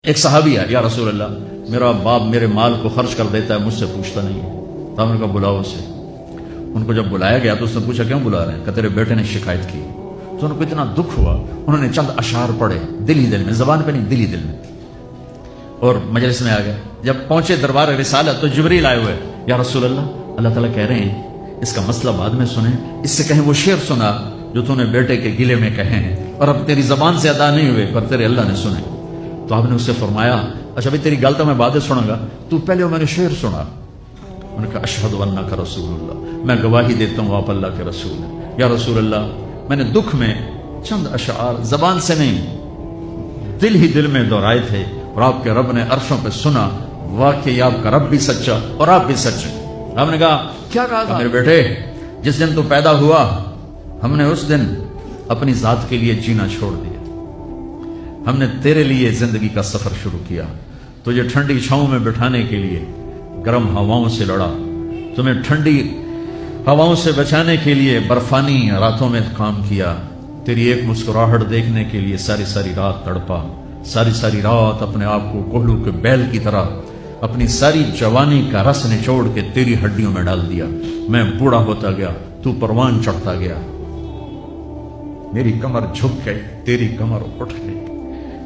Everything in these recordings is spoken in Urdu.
ایک صحابی ہے، یا رسول اللہ میرا باپ میرے مال کو خرچ کر دیتا ہے، مجھ سے پوچھتا نہیں ہے۔ تو ہم نے کہا بلاؤ اسے۔ ان کو جب بلایا گیا تو اس نے پوچھا کیوں بلا رہے ہیں؟ کہ تیرے بیٹے نے شکایت کی۔ تو ان کو اتنا دکھ ہوا، انہوں نے چند اشعار پڑھے دل ہی دل میں، زبان پہ نہیں، دل ہی دل میں، اور مجلس میں آ گئے۔ جب پہنچے دربار رسالت تو جبریل آئے ہوئے، یا رسول اللہ اللہ تعالیٰ کہہ رہے ہیں اس کا مسئلہ بعد میں سنیں، اس سے کہیں وہ شعر سنا جو تو نے بیٹے کے گلے میں کہے ہیں اور اب تیری زبان سے ادا نہیں ہوئے پر تیرے اللہ نے سنے۔ تو آپ نے اس سے فرمایا اچھا بھائی تیری گل تو میں بعد سنوں گا، تو پہلے میں نے شعر سنا۔ انہوں نے کہا اشہد انک رسول اللہ، میں گواہی دیتا ہوں آپ اللہ کے رسول ہیں۔ یا رسول اللہ میں نے دکھ میں چند اشعار زبان سے نہیں دل ہی دل میں دہرائے تھے اور آپ کے رب نے عرشوں پہ سنا، واقعی آپ کا رب بھی سچا اور آپ بھی سچے۔ آپ نے کہا کیا کہا؟ میرے بیٹے جس دن تو پیدا ہوا ہم نے اس دن اپنی ذات کے لیے جینا چھوڑ دیا، ہم نے تیرے لیے زندگی کا سفر شروع کیا، تجھے ٹھنڈی چھاؤں میں بٹھانے کے لیے گرم ہواؤں سے لڑا، تمہیں ٹھنڈی ہواؤں سے بچانے کے لیے برفانی راتوں میں کام کیا، تیری ایک مسکراہٹ دیکھنے کے لیے ساری ساری رات تڑپا، ساری رات اپنے آپ کو کوہلو کے بیل کی طرح اپنی ساری جوانی کا رس نچوڑ کے تیری ہڈیوں میں ڈال دیا۔ میں بوڑھا ہوتا گیا، تو پروان چڑھتا گیا، میری کمر جھک گئی، تیری کمر اٹھ گئی،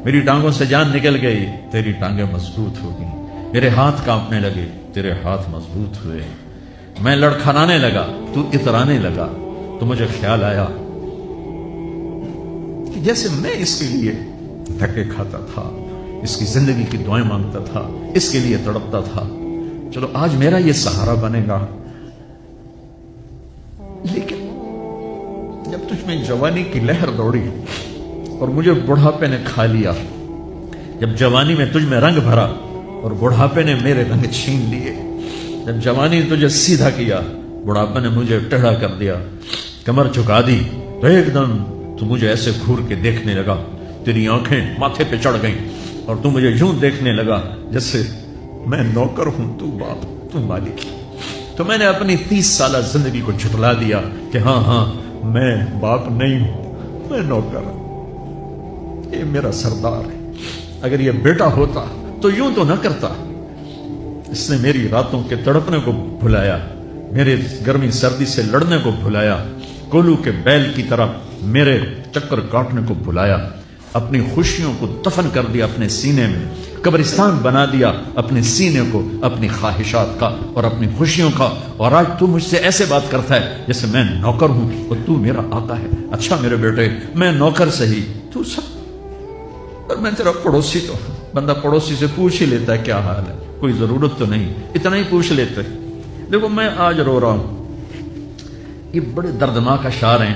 میری ٹانگوں سے جان نکل گئی، تیری ٹانگیں مضبوط ہو گئی، میرے ہاتھ کانپنے لگے، تیرے ہاتھ مضبوط ہوئے، میں لڑکھڑانے لگا، تو اترانے لگا، تو مجھے خیال آیا کہ جیسے میں اس کے لیے دھکے کھاتا تھا، اس کی زندگی کی دعائیں مانگتا تھا، اس کے لیے تڑپتا تھا، چلو آج میرا یہ سہارا بنے گا۔ لیکن جب تجھ میں جوانی کی لہر دوڑی اور مجھے بڑھاپے نے کھا لیا، جب جوانی میں تجھ میں رنگ بھرا اور بڑھاپے نے میرے رنگ چھین لیے، جب جوانی تجھے سیدھا کیا بڑھاپے نے مجھے ٹیڑھا کر دیا، کمر جھکا دی تو ایک دم تو مجھے ایسے گھور کے دیکھنے لگا، تیری آنکھیں ماتھے پہ چڑھ گئیں اور تو مجھے یوں دیکھنے لگا جیسے میں نوکر ہوں تو باپ تو مالک۔ تو میں نے اپنی 30 سالہ زندگی کو جھٹلا دیا کہ ہاں میں باپ نہیں ہوں، میں نوکر ہوں، یہ میرا سردار ہے۔ اگر یہ بیٹا ہوتا تو یوں تو نہ کرتا، اس نے میری راتوں کے تڑپنے کو بھلایا، میرے گرمی سردی سے لڑنے کو بھلایا، کولو کے بیل کی طرح میرے چکر کاٹنے کو بھلایا، اپنی خوشیوں کو دفن کر دیا اپنے سینے میں، قبرستان بنا دیا اپنے سینے کو، اپنی خواہشات کا اور اپنی خوشیوں کا، اور آج تو مجھ سے ایسے بات کرتا ہے جیسے میں نوکر ہوں اور تو میرا آقا ہے۔ اچھا میرے بیٹے میں نوکر سہی، تو سب پر میں تیرا پڑوسی، تو بندہ پڑوسی سے پوچھ ہی لیتا ہے کیا حال ہے، کوئی ضرورت تو نہیں، اتنا ہی پوچھ لیتے۔ دیکھو میں آج رو رہا ہوں، یہ بڑے دردناک اشعار ہیں،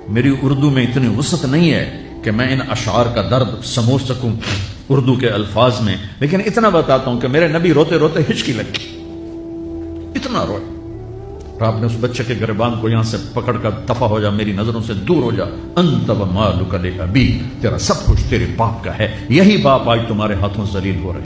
میری اردو میں اتنی وسعت نہیں ہے کہ میں ان اشعار کا درد سمجھ سکوں اردو کے الفاظ میں، لیکن اتنا بتاتا ہوں کہ میرے نبی روتے روتے ہچکی لگی، اتنا روئے، اور آپ نے اس بچے کے گریبان کو یہاں سے پکڑ کر دفع ہو جا، میری نظروں سے دور ہو جا، انت و مالک لابی، تیرا سب کچھ تیرے باپ کا ہے، یہی باپ آج تمہارے ہاتھوں ذلیل ہو رہے